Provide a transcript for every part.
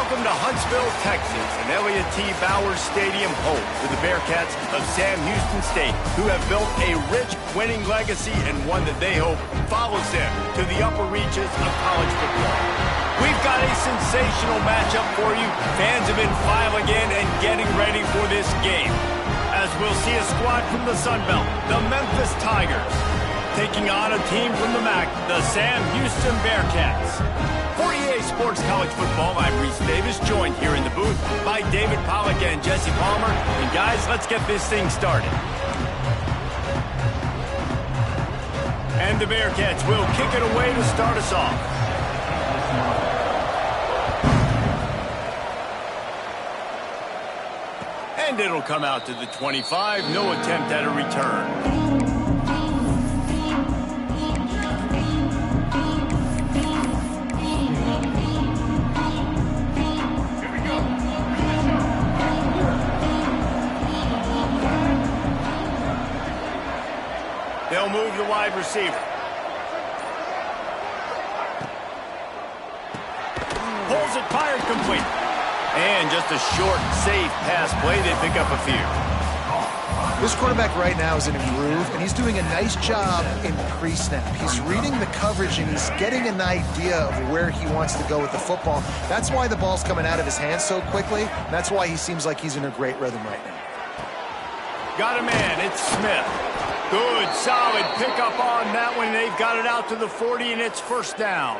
Welcome to Huntsville, Texas, and Elliott T. Bowers Stadium home to the Bearcats of Sam Houston State, who have built a rich winning legacy and one that they hope follows them to the upper reaches of college football. We've got a sensational matchup for you. Fans have been filing in and getting ready for this game, as we'll see a squad from the Sun Belt, the Memphis Tigers, taking on a team from the MAC, the Sam Houston Bearcats. For EA Sports College Football, I'm Reese Davis, joined here in the booth by David Pollack and Jesse Palmer. And guys, let's get this thing started. And the Bearcats will kick it away to start us off. And it'll come out to the 25, no attempt at a return. They'll move the wide receiver. Pulls it, fired, complete. And just a short, safe pass play. They pick up a few. This quarterback right now is in a groove, and he's doing a nice job in pre-snap. He's reading the coverage, and he's getting an idea of where he wants to go with the football. That's why the ball's coming out of his hands so quickly. That's why he seems like he's in a great rhythm right now. Got a man. It's Smith. Good, solid pickup on that one. They've got it out to the 40, and it's first down.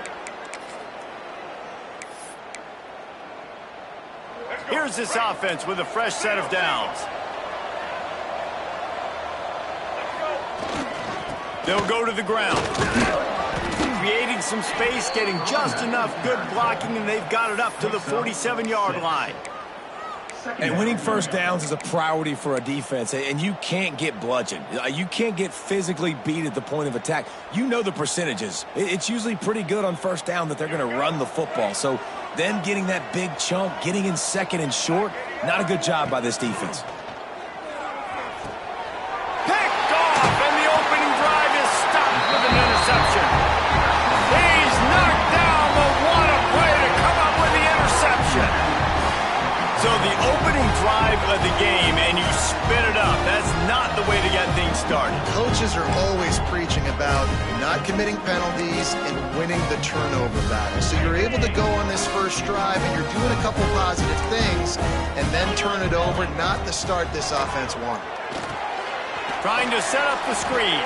Here's this offense with a fresh set of downs. They'll go to the ground. Creating some space, getting just enough good blocking, and they've got it up to the 47-yard line. And winning first downs is a priority for a defense, and you can't get bludgeoned. You can't get physically beat at the point of attack. You know the percentages. It's usually pretty good on first down that they're going to run the football. So them getting that big chunk, getting in second and short, not a good job by this defense. Picked off, and the opening drive is stopped with an interception. He's knocked down, but what a play to come up with the interception. So the opening drive of the game, and you spit it up. That's not the way to get things started. Coaches are always preaching about not committing penalties and winning the turnover battle. So you're able to go on this first drive, and you're doing a couple positive things, and then turn it over, not the start this offense wanted. Trying to set up the screen.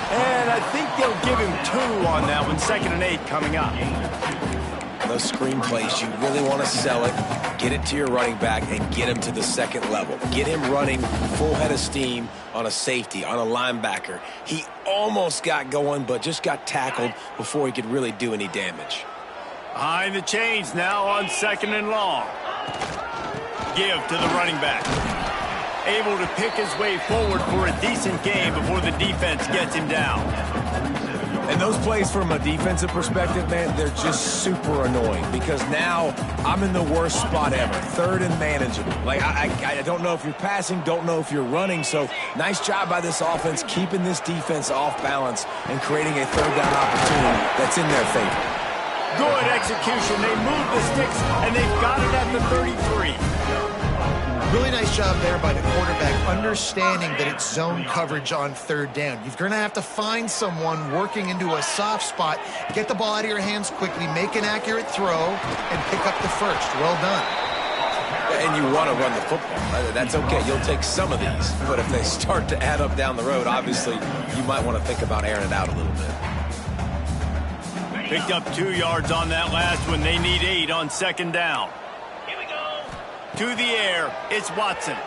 And I think they'll give him 2 on that one. 2nd and 8 coming up. Those screen plays, you really want to sell it, get it to your running back, and get him to the second level. Get him running full head of steam on a safety, on a linebacker. He almost got going, but just got tackled before he could really do any damage. Behind the chains now on 2nd and long. Give to the running back. Able to pick his way forward for a decent gain before the defense gets him down. And those plays from a defensive perspective, man, they're just super annoying because now I'm in the worst spot ever, 3rd and manageable. Like, I don't know if you're passing, don't know if you're running, so nice job by this offense keeping this defense off balance and creating a 3rd down opportunity that's in their favor. Good execution. They move the sticks, and they've got it at the 33. Really nice job there by the quarterback, understanding that it's zone coverage on 3rd down. You're going to have to find someone working into a soft spot, get the ball out of your hands quickly, make an accurate throw, and pick up the first. Well done. And you want to run the football. That's okay. You'll take some of these. But if they start to add up down the road, obviously, you might want to think about airing it out a little bit. Picked up 2 yards on that last one. They need 8 on 2nd down. To the air, it's Watson.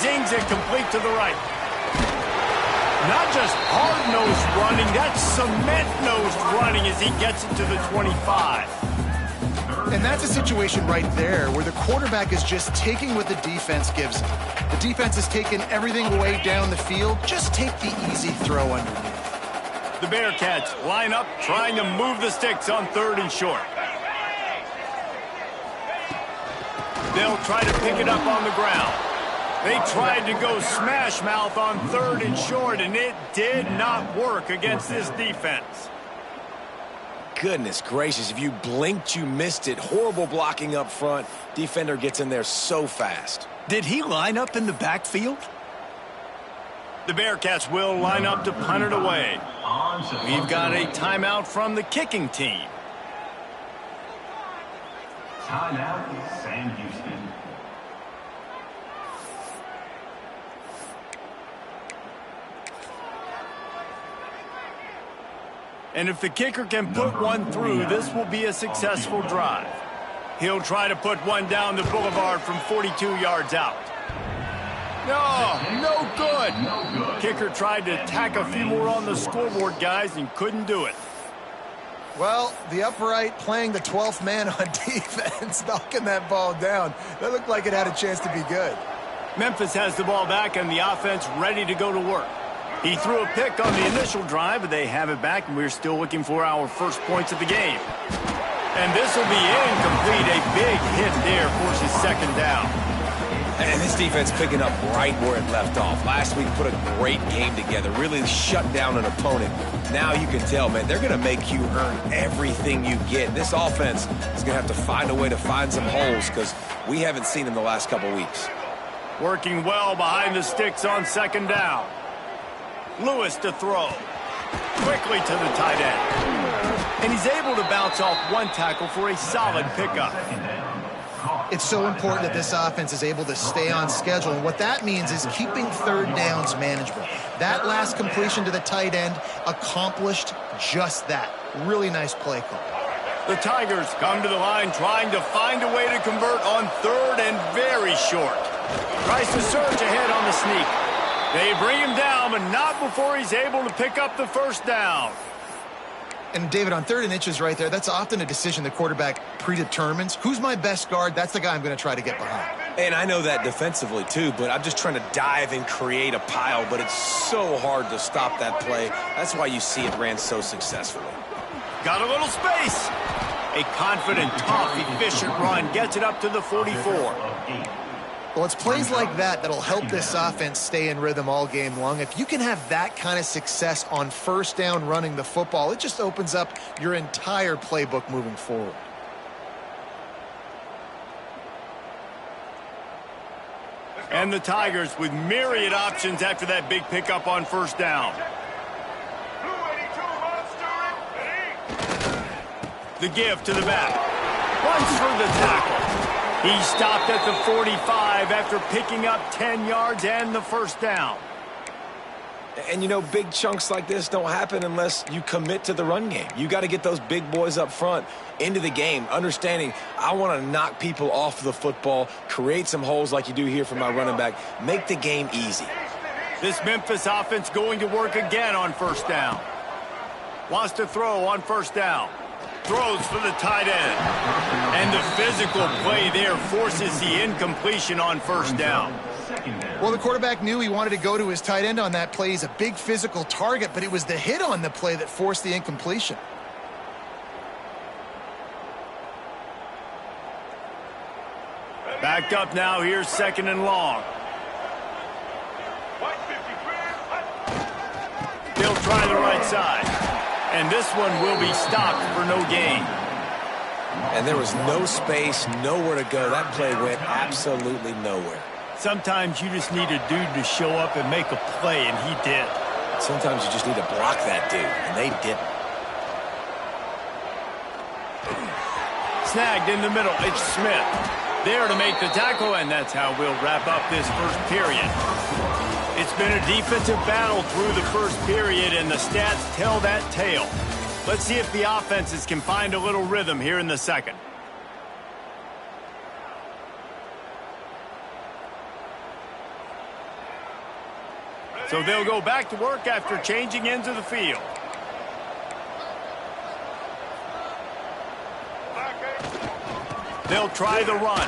Zings it complete to the right. Not just hard-nosed running, that's cement-nosed running as he gets it to the 25. And that's a situation right there where the quarterback is just taking what the defense gives him. The defense is taking everything away down the field. Just take the easy throw underneath. The Bearcats line up, trying to move the sticks on 3rd and short. They'll try to pick it up on the ground. They tried to go smash mouth on 3rd and short, and it did not work against this defense. goodness gracious. If you blinked, you missed it. Horrible blocking up front. Defender gets in there so fast. Did he line up in the backfield? The Bearcats will line up to punt it away. We've got a timeout from the kicking team. Timeout, Sam Houston. And if the kicker can put one through, this will be a successful drive. He'll try to put one down the boulevard from 42 yards out. No good. Kicker tried to tack a few more on the scoreboard, guys, and couldn't do it. Well, the upright playing the 12th man on defense, knocking that ball down. That looked like it had a chance to be good. Memphis has the ball back and the offense ready to go to work. He threw a pick on the initial drive, but they have it back, and we're still looking for our first points of the game. And this will be incomplete. A big hit there forces second down. And this defense picking up right where it left off. Last week put a great game together, really shut down an opponent. Now you can tell, man, they're going to make you earn everything you get. This offense is going to have to find a way to find some holes because we haven't seen them the last couple weeks. Working well behind the sticks on second down. Lewis to throw. Quickly to the tight end. And he's able to bounce off one tackle for a solid pickup. It's so important that this offense is able to stay on schedule. And what that means is keeping third downs manageable. That last completion to the tight end accomplished just that. Really nice play call. The Tigers come to the line trying to find a way to convert on third and very short. Tries to surge ahead on the sneak. They bring him down, but not before he's able to pick up the first down. And, David, on third and inches right there, that's often a decision the quarterback predetermines. Who's my best guard? That's the guy I'm going to try to get behind. And I know that defensively, too, but I'm just trying to dive and create a pile, but it's so hard to stop that play. That's why you see it ran so successfully. Got a little space. A confident, tough, efficient run gets it up to the 44. Well, it's plays like that that'll help this offense stay in rhythm all game long. If you can have that kind of success on first down running the football, it just opens up your entire playbook moving forward. And the Tigers with myriad options after that big pickup on first down. The give to the back. Runs for the tackle. He stopped at the 45 after picking up 10 yards and the first down. And, you know, big chunks like this don't happen unless you commit to the run game. You got to get those big boys up front into the game, understanding I want to knock people off the football, create some holes like you do here for my running back, make the game easy. This Memphis offense going to work again on first down. Wants to throw on first down. Throws for the tight end. And the physical play there forces the incompletion on first down. Well, the quarterback knew he wanted to go to his tight end on that play. He's a big physical target, but it was the hit on the play that forced the incompletion. Backed up now, here's second and long. They'll try the right side. And this one will be stopped for no gain. And there was no space, nowhere to go. That play went absolutely nowhere. Sometimes you just need a dude to show up and make a play, and he did. Sometimes you just need to block that dude, and they didn't. Snagged in the middle, it's Smith. There to make the tackle, and that's how we'll wrap up this first period. It's been a defensive battle through the first period, and the stats tell that tale. Let's see if the offenses can find a little rhythm here in the second. So they'll go back to work after changing into the field. They'll try the run.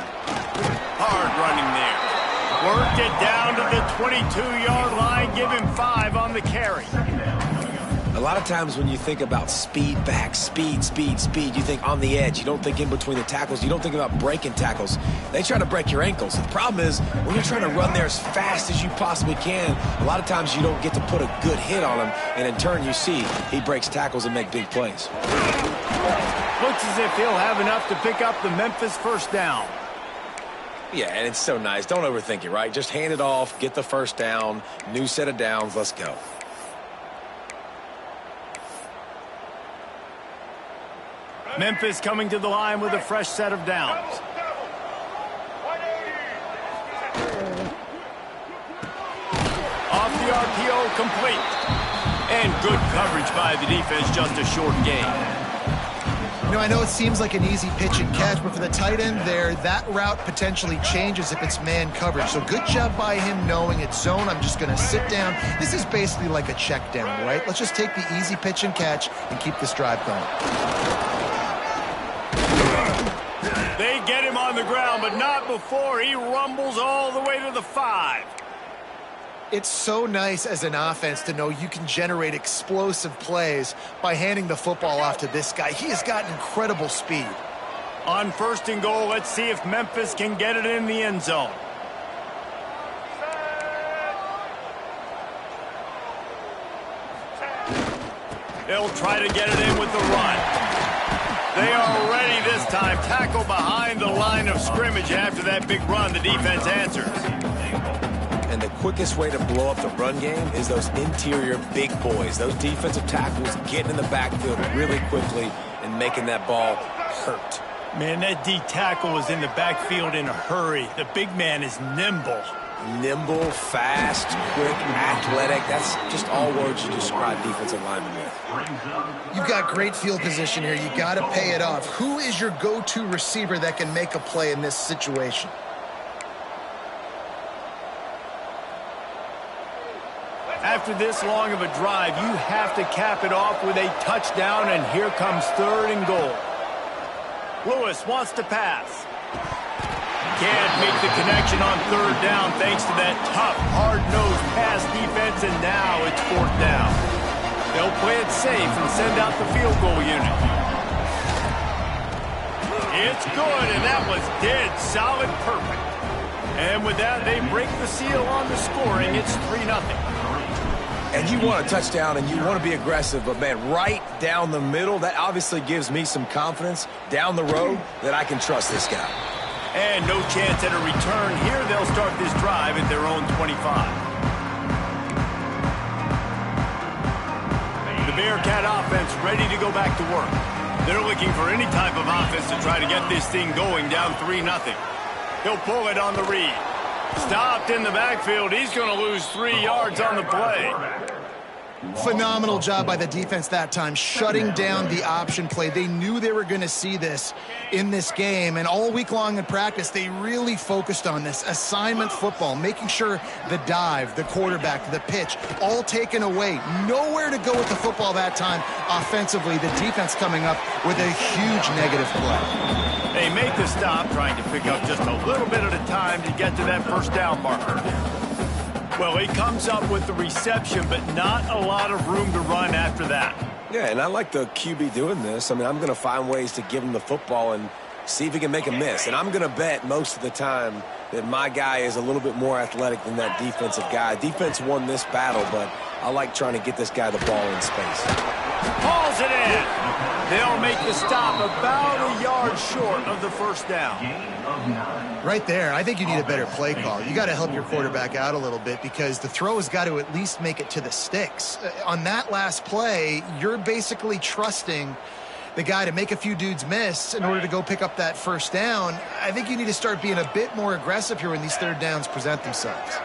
Hard running there. Worked it down to the 22-yard line. Give him 5 on the carry. A lot of times when you think about speed back, speed, you think on the edge. You don't think in between the tackles. You don't think about breaking tackles. They try to break your ankles. The problem is when you're trying to run there as fast as you possibly can, a lot of times you don't get to put a good hit on him, and in turn you see he breaks tackles and make big plays. Looks as if he'll have enough to pick up the Memphis first down. Yeah, and it's so nice. Don't overthink it, right? Just hand it off, get the first down, new set of downs, let's go. Memphis coming to the line with a fresh set of downs. Off the RPO, complete. And good coverage by the defense, just a short gain. You know, I know it seems like an easy pitch and catch, but for the tight end there, that route potentially changes if it's man coverage. So good job by him knowing it's zone. I'm just going to sit down. This is basically like a check down, right? Let's just take the easy pitch and catch and keep this drive going. They get him on the ground, but not before he rumbles all the way to the 5. It's so nice as an offense to know you can generate explosive plays by handing the football off to this guy. He has got incredible speed. On 1st and goal, let's see if Memphis can get it in the end zone. They'll try to get it in with the run. They are ready this time. Tackle behind the line of scrimmage. After that big run, the defense answers. And the quickest way to blow up the run game is those interior big boys, those defensive tackles getting in the backfield really quickly and making that ball hurt. Man, that D tackle was in the backfield in a hurry. The big man is nimble. Nimble, fast, quick, athletic. That's just all words you describe defensive linemen with. You've got great field position here. You got to pay it off. Who is your go-to receiver that can make a play in this situation? After this long of a drive, you have to cap it off with a touchdown, and here comes 3rd and goal. Lewis wants to pass. Can't make the connection on 3rd down thanks to that tough, hard-nosed pass defense, and now it's 4th down. They'll play it safe and send out the field goal unit. It's good, and that was dead solid perfect. And with that, they break the seal on the scoring. It's 3-0. And you want a touchdown and you want to be aggressive, but man, right down the middle, that obviously gives me some confidence down the road that I can trust this guy. And no chance at a return here. They'll start this drive at their own 25. The Bearcat offense ready to go back to work. They're looking for any type of offense to try to get this thing going down 3-0. He'll pull it on the read. Stopped in the backfield. He's going to lose 3 yards on the play. Phenomenal job by the defense that time, shutting down the option play. They knew they were going to see this in this game, and all week long in practice, they really focused on this assignment football, making sure the dive, the quarterback, the pitch, all taken away. Nowhere to go with the football that time offensively. The defense coming up with a huge negative play. They make the stop, trying to pick up just a little bit at a time to get to that first down marker. Well, he comes up with the reception, but not a lot of room to run after that. Yeah, and I like the QB doing this. I mean, I'm going to find ways to give him the football and see if he can make a miss. And I'm going to bet most of the time that my guy is a little bit more athletic than that defensive guy. Defense won this battle, but I like trying to get this guy the ball in space. Hauls it in. They'll make the stop about a yard short of the first down. Right there, I think you need a better play call. You got to help your quarterback out a little bit because the throw has got to at least make it to the sticks. On that last play, you're basically trusting the guy to make a few dudes miss in order to go pick up that first down. I think you need to start being a bit more aggressive here when these third downs present themselves.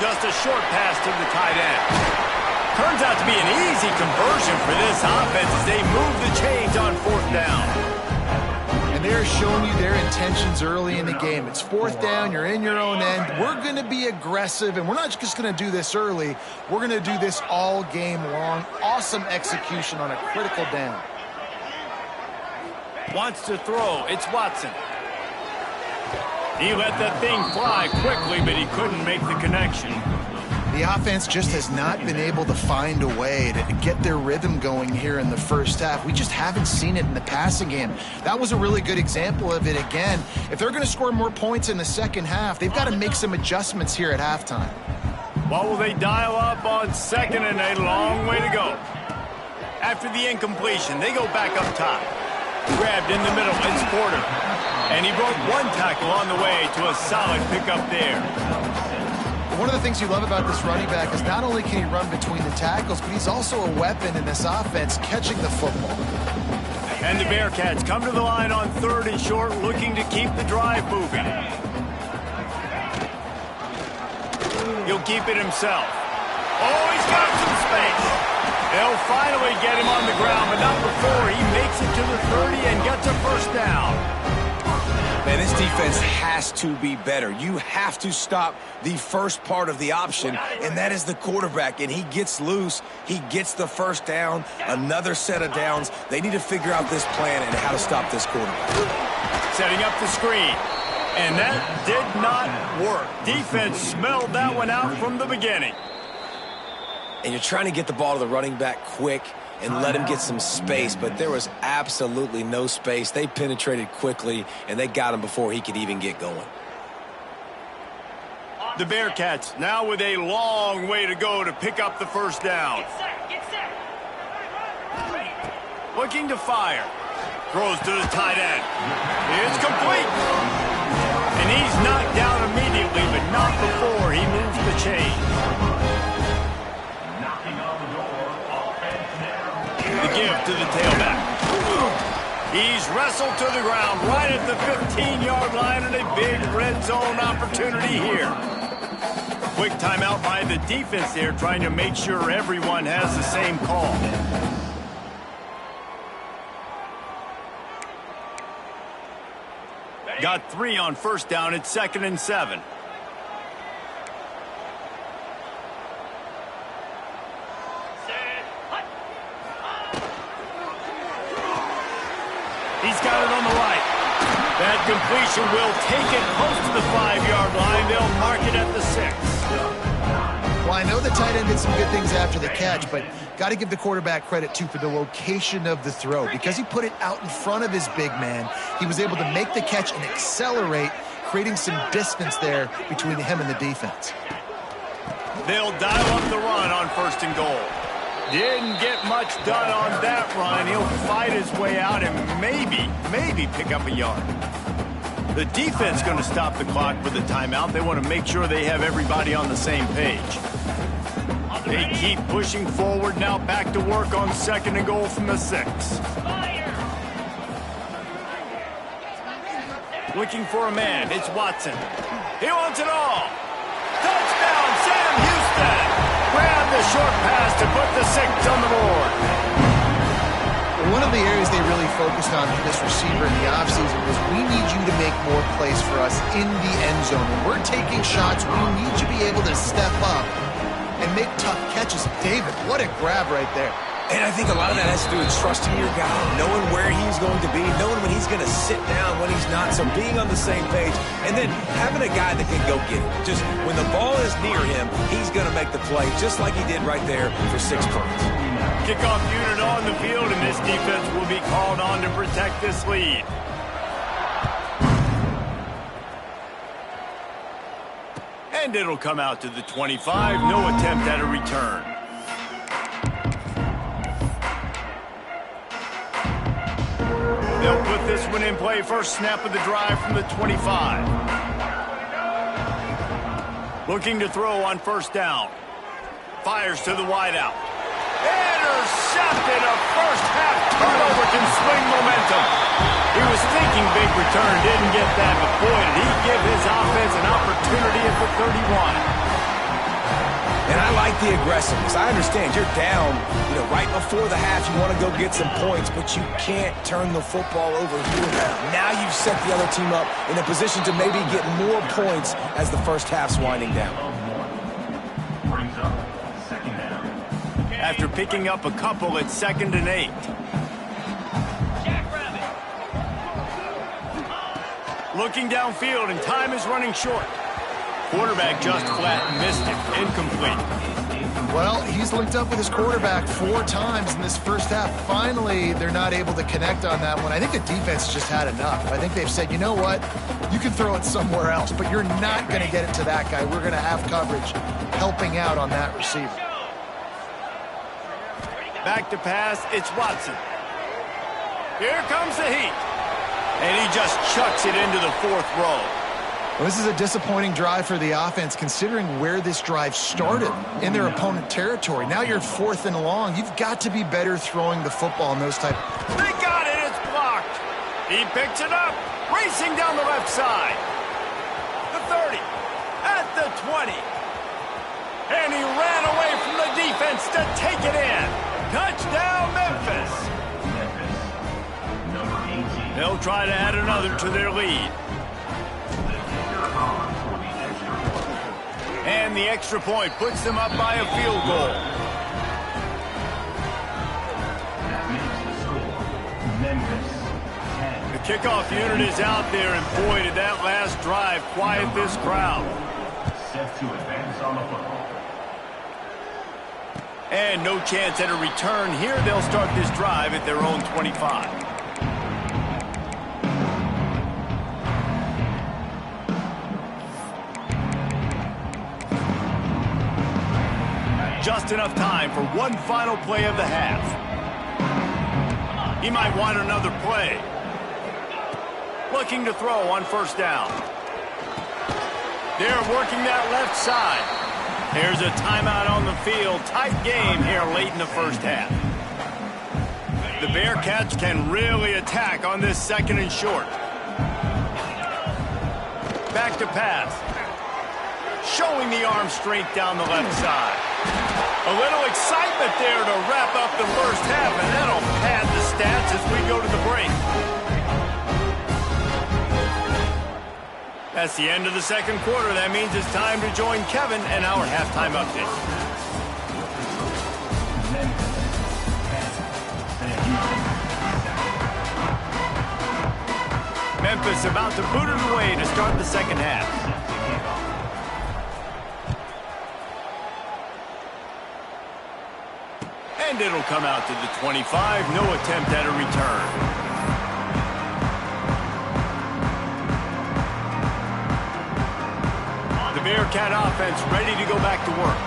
Just a short pass to the tight end. Turns out to be an easy conversion for this offense as they move the chains on 4th down. And they're showing you their intentions early in the game. It's 4th down, you're in your own end. We're going to be aggressive, and we're not just going to do this early. We're going to do this all game long. Awesome execution on a critical down. Wants to throw. It's Watson. He let that thing fly quickly, but he couldn't make the connection. The offense just has not been able to find a way to get their rhythm going here in the first half. We just haven't seen it in the passing game. That was a really good example of it again. If they're going to score more points in the second half, they've got to make some adjustments here at halftime. What will they dial up on second and a long way to go? After the incompletion, they go back up top. Grabbed in the middle, it's Porter. And he broke one tackle on the way to a solid pickup there. One of the things you love about this running back is not only can he run between the tackles, but he's also a weapon in this offense catching the football. And the Bearcats come to the line on 3rd and short, looking to keep the drive moving. He'll keep it himself. Oh, he's got some space. They'll finally get him on the ground, but not before he makes it to the 30 and gets a first down. Man, this defense has to be better. You have to stop the first part of the option, and that is the quarterback. And he gets loose. He gets the first down, another set of downs. They need to figure out this plan and how to stop this quarterback. Setting up the screen. And that did not work. Defense smelled that one out from the beginning. And you're trying to get the ball to the running back quick and let him get some space, but there was absolutely no space. They penetrated quickly, and they got him before he could even get going. The Bearcats now with a long way to go to pick up the first down. Get set. Looking to fire. Throws to the tight end. It's complete. And he's knocked down immediately, but not before he moves the chain. The give to the tailback. He's wrestled to the ground right at the 15-yard line, and a big red zone opportunity here. Quick timeout by the defense there, trying to make sure everyone has the same call. Got 3 on first down. It's 2nd and 7. He's got it on the right. That completion will take it close to the 5-yard line. They'll mark it at the 6. Well, I know the tight end did some good things after the catch, but got to give the quarterback credit, too, for the location of the throw. Because he put it out in front of his big man, he was able to make the catch and accelerate, creating some distance there between him and the defense. They'll dial up the run on 1st and goal. Didn't get much done on that run. He'll fight his way out and maybe pick up a yard. The defense going to stop the clock with a timeout. They want to make sure they have everybody on the same page. They keep pushing forward now, back to work on 2nd and goal from the 6. Looking for a man. It's Watson. He wants it all. Touchdown, Sam Houston. Grab the short pass to put the 6 on the board. One of the areas they really focused on for this receiver in the offseason was, we need you to make more plays for us in the end zone. When we're taking shots, we need you to be able to step up and make tough catches. David, what a grab right there. And I think a lot of that has to do with trusting your guy, knowing where he's going to be, knowing when he's going to sit down, when he's not, so being on the same page, and then having a guy that can go get it. Just when the ball is near him, he's going to make the play, just like he did right there for 6 points. Kickoff unit on the field, and this defense will be called on to protect this lead. And it'll come out to the 25. No attempt at a return. They'll put this one in play. First snap of the drive from the 25. Looking to throw on 1st down. Fires to the wideout. Intercepted. A first-half turnover can swing momentum. He was thinking big return, didn't get that, but boy, did he give his offense an opportunity at the 31. And I like the aggressiveness. I understand you're down, right before the half. You want to go get some points, but you can't turn the football over here. Now you've set the other team up in a position to maybe get more points as the first half's winding down. After picking up a couple, it's 2nd and 8. Looking downfield, and time is running short. Quarterback just flat missed it. Incomplete. Well, he's linked up with his quarterback 4 times in this first half. Finally, they're not able to connect on that one. I think the defense just had enough. I think they've said, you know what? You can throw it somewhere else, but you're not going to get it to that guy. We're going to have coverage helping out on that receiver. Back to pass, it's Watson. Here comes the heat. And he just chucks it into the 4th row. Well, this is a disappointing drive for the offense, considering where this drive started in their opponent territory. Now you're 4th and long. You've got to be better throwing the football in those type. They got it. It's blocked. He picks it up, racing down the left side. The 30, at the 20. And he ran away from the defense to take it in. Touchdown, Memphis. They'll try to add another to their lead. And the extra point puts them up by a field goal. That makes the score Memphis 10. The kickoff unit is out there, and boy, did that last drive quiet this crowd. Set to advance on the football. And no chance at a return here. They'll start this drive at their own 25. Just enough time for one final play of the half. He might want another play. Looking to throw on 1st down. They're working that left side. There's a timeout on the field. Tight game here late in the first half. The Bearcats can really attack on this 2nd and short. Back to pass. Showing the arm strength down the left side. A little excitement there to wrap up the first half, and that'll pad the stats as we go to the break. That's the end of the 2nd quarter. That means it's time to join Kevin and our halftime update. Memphis about to boot it away to start the 2nd half. And it'll come out to the 25. No attempt at a return. The Bearcat offense ready to go back to work.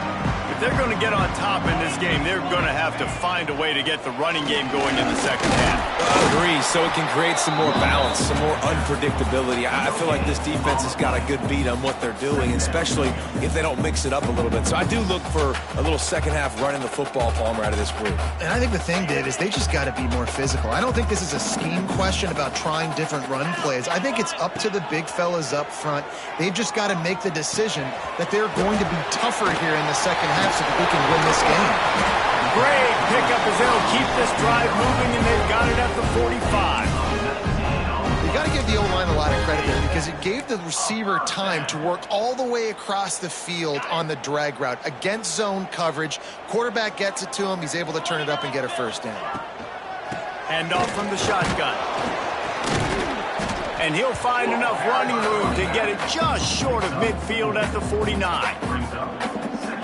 If they're going to get on top in this game, they're going to have to find a way to get the running game going in the 2nd half. I agree, so it can create some more balance, some more unpredictability. I feel like this defense has got a good beat on what they're doing, especially if they don't mix it up a little bit. So I do look for a little 2nd half running the football, Palmer, out of this group. And I think the thing, Dave, is they just got to be more physical. I don't think this is a scheme question about trying different run plays. I think it's up to the big fellas up front. They've just got to make the decision that they're going to be tougher here in the 2nd half so that we can win this game. Great pickup as they'll keep this drive moving, and they've got it at the 45. You got to give the O-line a lot of credit there because it gave the receiver time to work all the way across the field on the drag route against zone coverage. Quarterback gets it to him. He's able to turn it up and get a 1st down. Hand off from the shotgun. And he'll find enough running room to get it just short of midfield at the 49.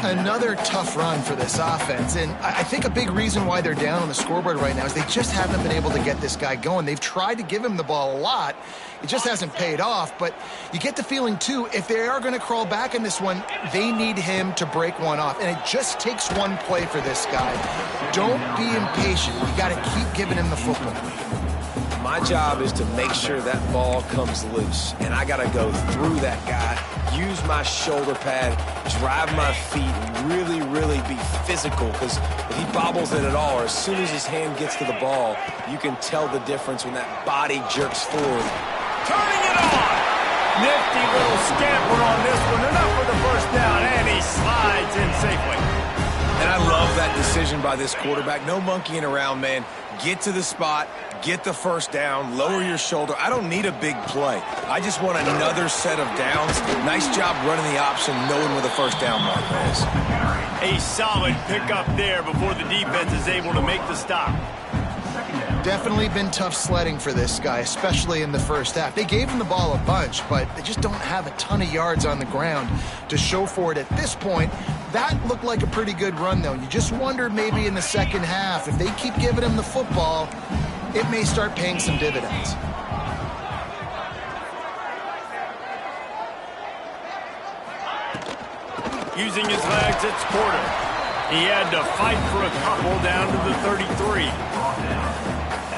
Another tough run for this offense, and I think a big reason why they're down on the scoreboard right now is they just haven't been able to get this guy going. They've tried to give him the ball a lot. It just hasn't paid off, but you get the feeling, too, if they are going to crawl back in this one, they need him to break one off, and it just takes one play for this guy. Don't be impatient. You got to keep giving him the football. My job is to make sure that ball comes loose, and I got to go through that guy, use my shoulder pad, drive my feet, and really, really be physical, because if he bobbles it at all, or as soon as his hand gets to the ball, you can tell the difference when that body jerks forward. Turning it on! Nifty little scamper on this one, enough for the 1st down, and he slides in safely. And I love that decision by this quarterback. No monkeying around, man. Get to the spot, get the 1st down, lower your shoulder. I don't need a big play. I just want another set of downs. Nice job running the option, knowing where the 1st down marker is. A solid pickup there before the defense is able to make the stop. 2nd down. Definitely been tough sledding for this guy, especially in the first half. They gave him the ball a bunch, but they just don't have a ton of yards on the ground to show for it at this point. That looked like a pretty good run, though. You just wonder maybe in the second half, if they keep giving him the football, it may start paying some dividends. Using his legs, it's Porter. He had to fight for a couple down to the 33.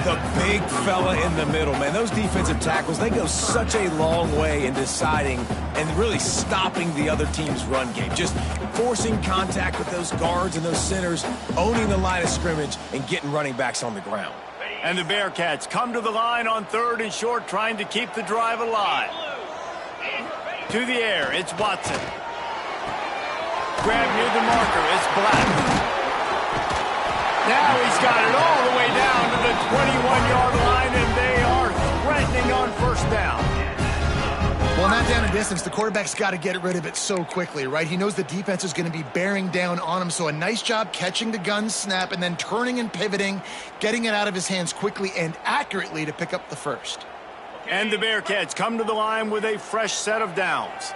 The big fella in the middle, man. Those defensive tackles, they go such a long way in deciding and really stopping the other team's run game. Just forcing contact with those guards and those centers, owning the line of scrimmage, and getting running backs on the ground. And the Bearcats come to the line on 3rd and short, trying to keep the drive alive. To the air, it's Watson. Grab near the marker, it's Black. Now he's got it all the way down to the 21-yard line, and they are threatening on 1st down. Well, not down in distance. The quarterback's got to get rid of it so quickly, right? He knows the defense is going to be bearing down on him, so a nice job catching the gun snap and then turning and pivoting, getting it out of his hands quickly and accurately to pick up the first. And the Bearcats come to the line with a fresh set of downs.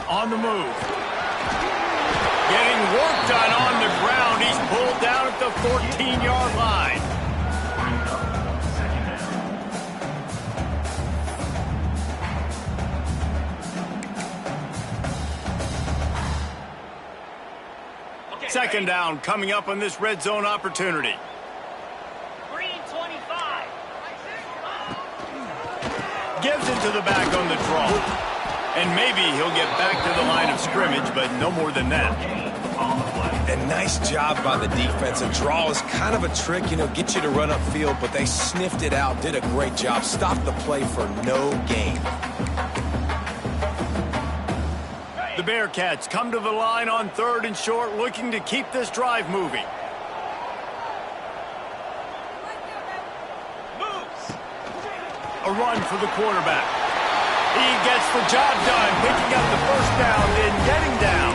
On the move. Getting work done on the ground. He's pulled down at the 14-yard line. Second down coming up on this red zone opportunity. Green 25. Gives it to the back on the draw. And maybe he'll get back to the line of scrimmage, but no more than that. And nice job by the defense. A draw is kind of a trick, get you to run upfield, but they sniffed it out, did a great job, stopped the play for no gain. The Bearcats come to the line on 3rd and short, looking to keep this drive moving. Moves. A run for the quarterback. He gets the job done, picking up the 1st down, then getting down.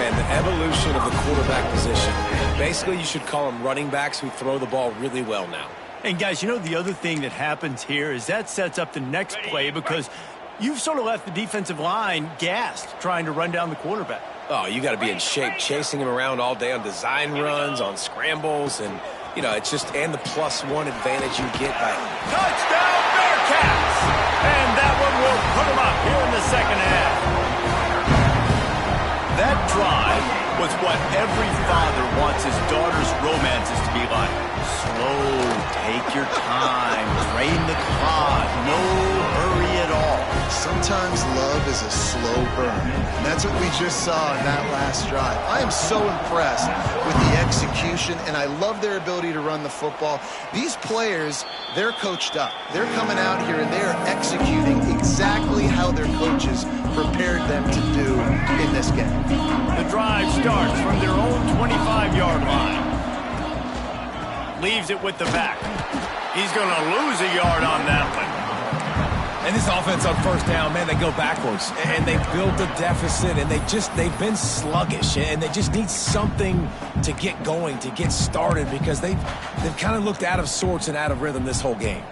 And the evolution of the quarterback position. Basically, you should call them running backs who throw the ball really well now. And guys, the other thing that happens here is that sets up the next play because you've sort of left the defensive line gassed trying to run down the quarterback. Oh, you got to be in shape, chasing him around all day on design runs, on scrambles, and, it's just, and the +1 advantage you get by. Touchdown, Bearcats! And that one will put them up here in the second half. That drive was what every father wants his daughter's romances to be like. Slow, take your time, drain the clock, no hurry at all. Sometimes love is a slow burn, and that's what we just saw in that last drive. I am so impressed with the execution, and I love their ability to run the football. These players, they're coached up. They're coming out here, and they are executing exactly how their coaches prepared them to do in this game. The drive starts from their own 25-yard line. Leaves it with the back. He's going to lose a yard on that one. And this offense on 1st down, man, they go backwards. And they built a deficit, and they've been sluggish. And they just need something to get going, to get started, because they've kind of looked out of sorts and out of rhythm this whole game.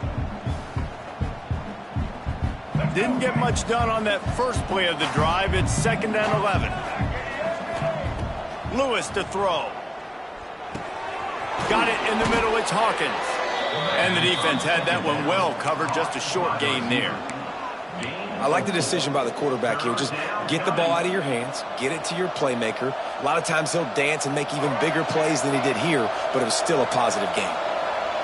Didn't get much done on that first play of the drive. It's 2nd and 11. Lewis to throw. Got it in the middle. It's Hawkins. And the defense had that one well covered. Just a short gain there. I like the decision by the quarterback here. Just get the ball out of your hands. Get it to your playmaker. A lot of times he'll dance and make even bigger plays than he did here, but it was still a positive game.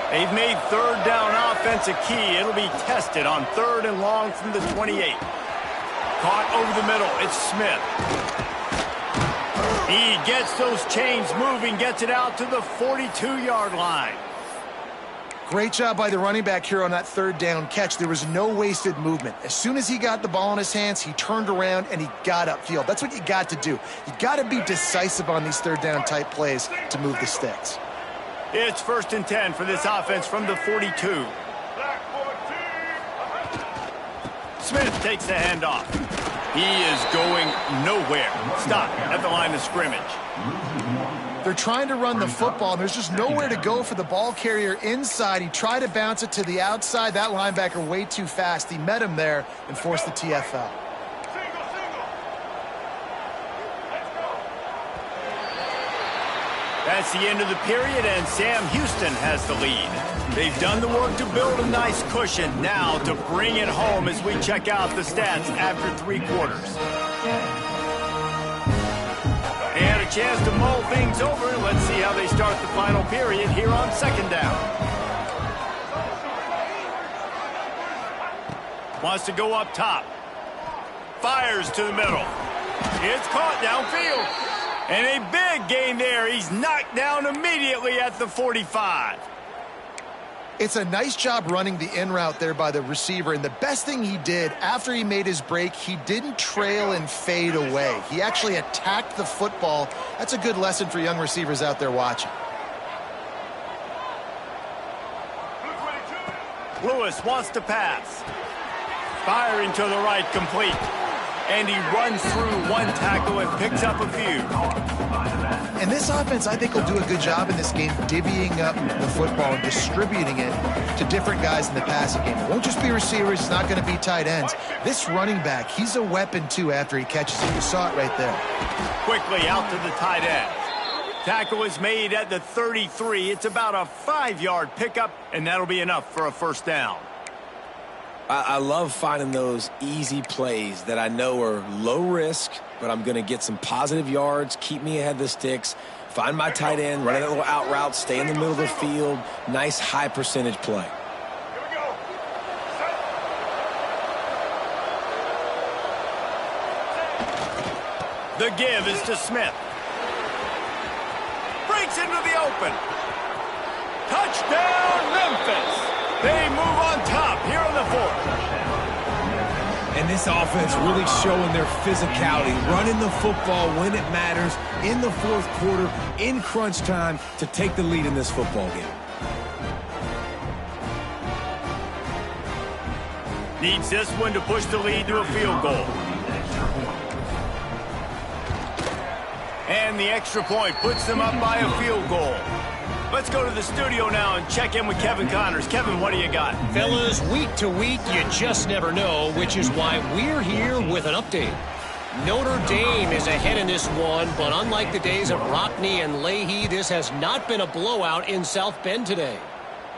They've made 3rd down offense a key. It'll be tested on 3rd and long from the 28. Caught over the middle. It's Smith. He gets those chains moving, gets it out to the 42-yard line. Great job by the running back here on that 3rd down catch. There was no wasted movement. As soon as he got the ball in his hands, he turned around and he got upfield. That's what you got to do. You got to be decisive on these 3rd down type plays to move the sticks. It's 1st and 10 for this offense from the 42. Smith takes the handoff. He is going nowhere. Stop at the line of scrimmage. They're trying to run the football, and there's just nowhere to go for the ball carrier inside. He tried to bounce it to the outside. That linebacker way too fast. He met him there and forced the TFL. That's the end of the period, and Sam Houston has the lead. They've done the work to build a nice cushion. Now to bring it home as we check out the stats after 3 quarters. They had a chance to mull things over. Let's see how they start the final period here on 2nd down. Wants to go up top. Fires to the middle. It's caught downfield. And a big gain there. He's knocked down immediately at the 45. It's a nice job running the in route there by the receiver. And the best thing he did after he made his break, he didn't trail and fade away. He actually attacked the football. That's a good lesson for young receivers out there watching. Lewis wants to pass. Firing to the right, complete. And he runs through 1 tackle and picks up a few. And this offense, I think, will do a good job in this game divvying up the football and distributing it to different guys in the passing game. It won't just be receivers. It's not going to be tight ends. This running back, he's a weapon, too, after he catches it. You saw it right there. Quickly out to the tight end. Tackle is made at the 33. It's about a 5-yard pickup, and that'll be enough for a 1st down. I love finding those easy plays that I know are low risk, but I'm going to get some positive yards, keep me ahead of the sticks, find my tight end, run a little out route, stay in the middle of the field. Nice high percentage play. The give is to Smith. Breaks into the open. Touchdown, Memphis. They move on top here in the 4th. And this offense really showing their physicality, running the football when it matters, in the 4th quarter, in crunch time, to take the lead in this football game. Needs this one to push the lead to a field goal. And the extra point puts them up by a field goal. Let's go to the studio now and check in with Kevin Connors. Kevin, what do you got? Fellas, week to week, you just never know, which is why we're here with an update. Notre Dame is ahead in this one, but unlike the days of Rockney and Leahy, this has not been a blowout in South Bend today.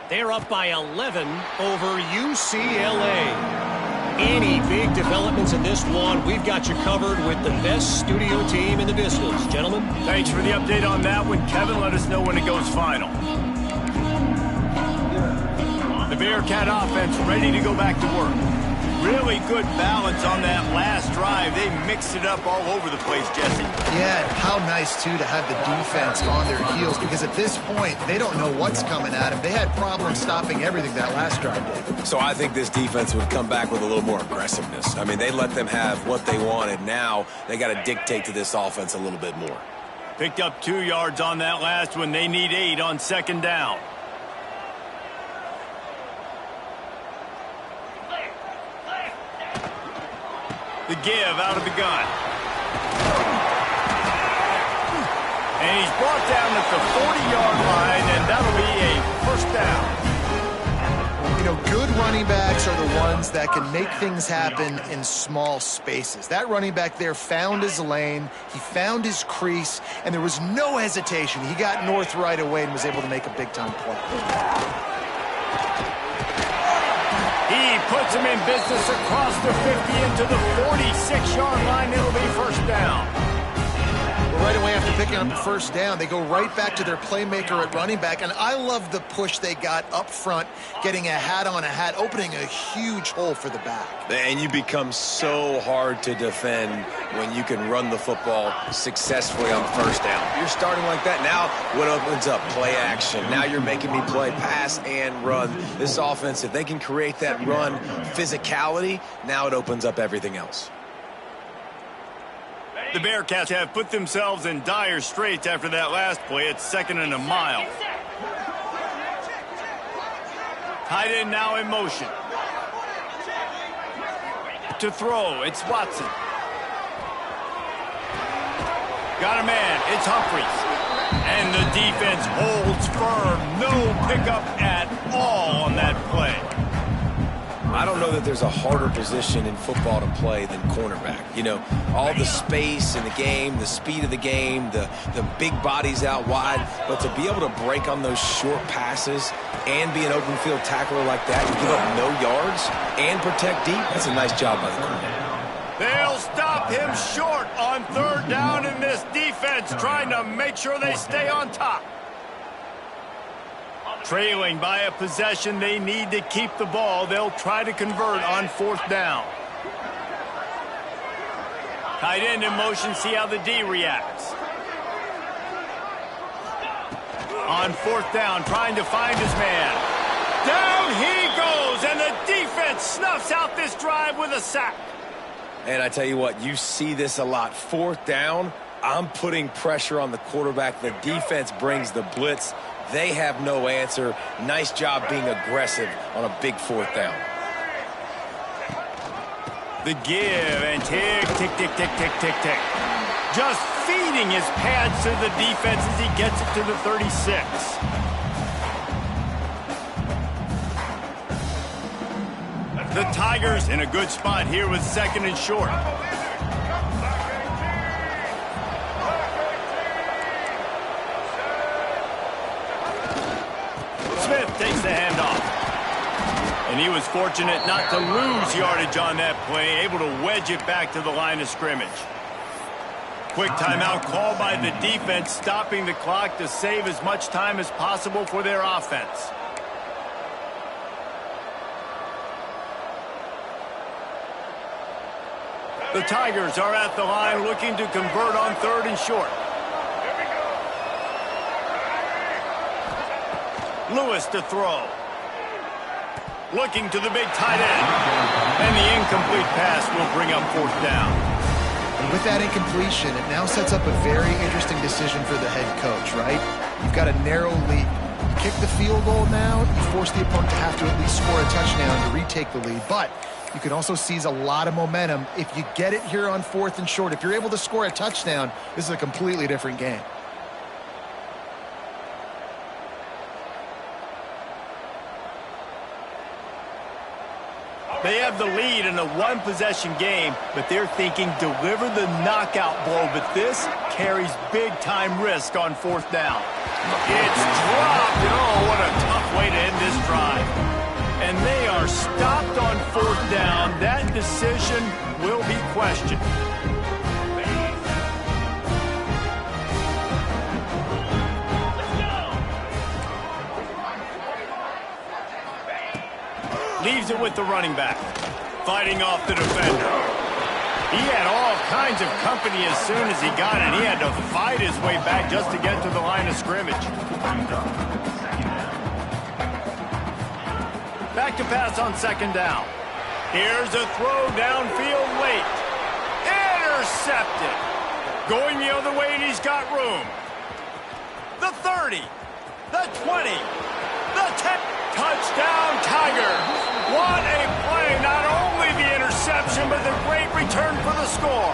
They're up by 11 over UCLA. Any big developments in this one, we've got you covered with the best studio team in the business. Gentlemen. Thanks for the update on that one, Kevin. Let us know when it goes final. The Bearcat offense ready to go back to work. Really good balance on that last drive. They mixed it up all over the place, Jesse. Yeah, and how nice, too, to have the defense on their heels, because at this point, they don't know what's coming at them. They had problems stopping everything that last drive did. So I think this defense would come back with a little more aggressiveness. I mean, they let them have what they wanted. Now they got to dictate to this offense a little bit more. Picked up 2 yards on that last one. They need 8 on 2nd down. The give out of the gun. And he's brought down at the 40-yard line, and that'll be a 1st down. You know, good running backs are the ones that can make things happen in small spaces. That running back there found his lane, he found his crease, and there was no hesitation. He got north right away and was able to make a big-time play. He puts him in business across the 50 into the 46-yard line. It'll be 1st down. Well, right away after picking up the 1st down, they go right back to their playmaker at running back. And I love the push they got up front, getting a hat on a hat, opening a huge hole for the back. And you become so hard to defend when you can run the football successfully on 1st down. You're starting like that. Now what opens up? Play action. Now you're making me play pass and run. This offense, if they can create that run physicality, now it opens up everything else. The Bearcats have put themselves in dire straits after that last play. It's 2nd and a mile. Tight end now in motion. To throw, it's Watson. Got a man, it's Humphries. And the defense holds firm. No pickup at all on that play. I don't know that there's a harder position in football to play than cornerback. You know, all the space in the game, the speed of the game, the big bodies out wide. But to be able to break on those short passes and be an open field tackler like that and give up no yards and protect deep, that's a nice job by the corner. They'll stop him short on third down in this defense, trying to make sure they stay on top. Trailing by a possession, they need to keep the ball. They'll try to convert on fourth down. Tight end in motion, see how the D reacts. On fourth down, trying to find his man. Down he goes, and the defense snuffs out this drive with a sack. And I tell you what, you see this a lot. Fourth down, I'm putting pressure on the quarterback. The defense brings the blitz. They have no answer. Nice job being aggressive on a big fourth down. The give and tick, tick, tick, tick, tick, tick, tick. Just feeding his pads to the defense as he gets it to the 36. The Tigers in a good spot here with second and short. Smith takes the handoff. And he was fortunate not to lose yardage on that play, able to wedge it back to the line of scrimmage. Quick timeout called by the defense, stopping the clock to save as much time as possible for their offense. The Tigers are at the line looking to convert on third and short. Lewis to throw. Looking to the big tight end. And the incomplete pass will bring up fourth down. And with that incompletion, it now sets up a very interesting decision for the head coach, right? You've got a narrow lead. You kick the field goal now, you force the opponent to have to at least score a touchdown to retake the lead. But you can also seize a lot of momentum if you get it here on fourth and short. If you're able to score a touchdown, this is a completely different game. They have the lead in a one-possession game, but they're thinking deliver the knockout blow. But this carries big-time risk on fourth down. It's dropped, and oh, what a tough way to end this drive. And they are stopped on fourth down. That decision will be questioned. Leaves it with the running back. Fighting off the defender. He had all kinds of company as soon as he got it. He had to fight his way back just to get to the line of scrimmage. Back to pass on second down. Here's a throw downfield late. Intercepted. Going the other way, and he's got room. The 30. The 20. The 10. Touchdown, Tigers. What a play. Not only the interception, but the great return for the score.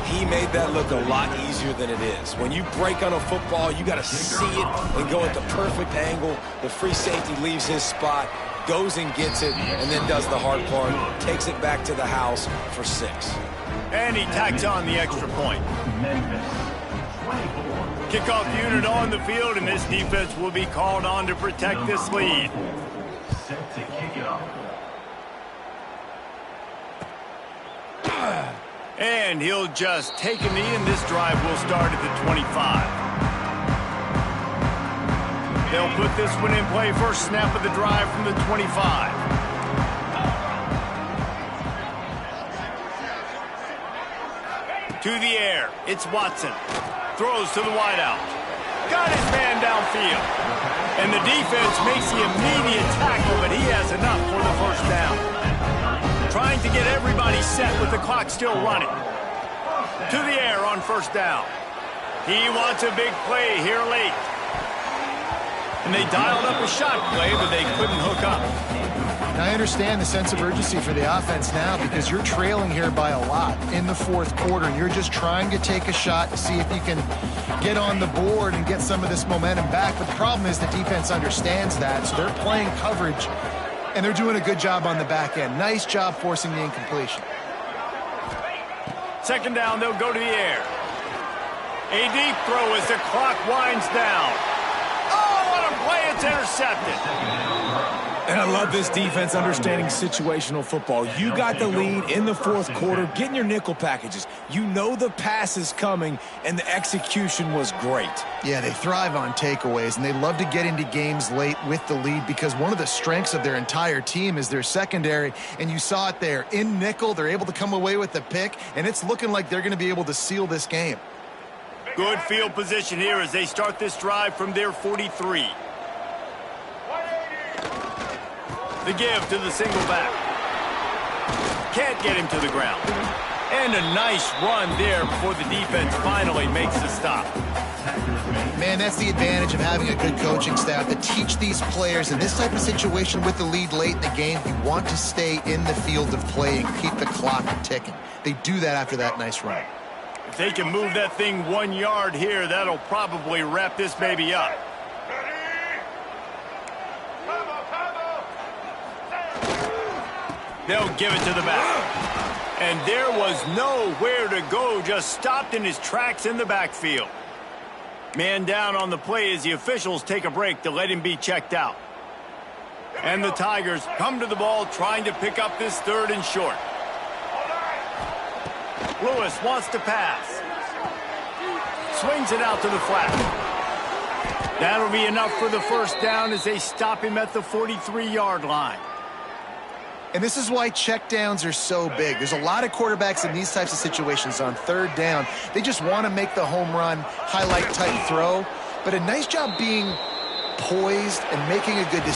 He made that look a lot easier than it is. When you break on a football, you got to see it and go at the perfect angle. The free safety leaves his spot, goes and gets it, and then does the hard part, takes it back to the house for 6. And he tacks on the extra point. Kickoff unit on the field, and this defense will be called on to protect this lead. Set to kick it off. And he'll just take a knee, and this drive will start at the 25. They'll put this one in play. First snap of the drive from the 25. To the air, it's Watson. Throws to the wideout. Got his man downfield. And the defense makes the immediate tackle, but he has enough for the first down. Trying to get everybody set with the clock still running. To the air on first down. He wants a big play here late. And they dialed up a shot play, but they couldn't hook up. Now, I understand the sense of urgency for the offense now because you're trailing here by a lot in the fourth quarter. And you're just trying to take a shot to see if you can get on the board and get some of this momentum back. But the problem is the defense understands that, so they're playing coverage, and they're doing a good job on the back end. Nice job forcing the incompletion. Second down, they'll go to the air. A deep throw as the clock winds down. Oh, what a play! It's intercepted. And I love this defense understanding situational football. You got the lead in the fourth quarter, getting your nickel packages. You know the pass is coming, and the execution was great. Yeah, they thrive on takeaways, and they love to get into games late with the lead because one of the strengths of their entire team is their secondary, and you saw it there. In nickel, they're able to come away with the pick, and it's looking like they're going to be able to seal this game. Good field position here as they start this drive from their 43. The give to the single back. Can't get him to the ground. And a nice run there before the defense finally makes the stop. Man, that's the advantage of having a good coaching staff to teach these players in this type of situation with the lead late in the game. You want to stay in the field of play and keep the clock ticking. They do that after that nice run. If they can move that thing 1 yard here, that'll probably wrap this baby up. They'll give it to the back. And there was nowhere to go, just stopped in his tracks in the backfield. Man down on the play as the officials take a break to let him be checked out. And the Tigers come to the ball trying to pick up this third and short. Lewis wants to pass. Swings it out to the flat. That'll be enough for the first down as they stop him at the 43-yard line. And this is why checkdowns are so big. There's a lot of quarterbacks in these types of situations on third down. They just want to make the home run, highlight type throw. But a nice job being poised and making a good decision.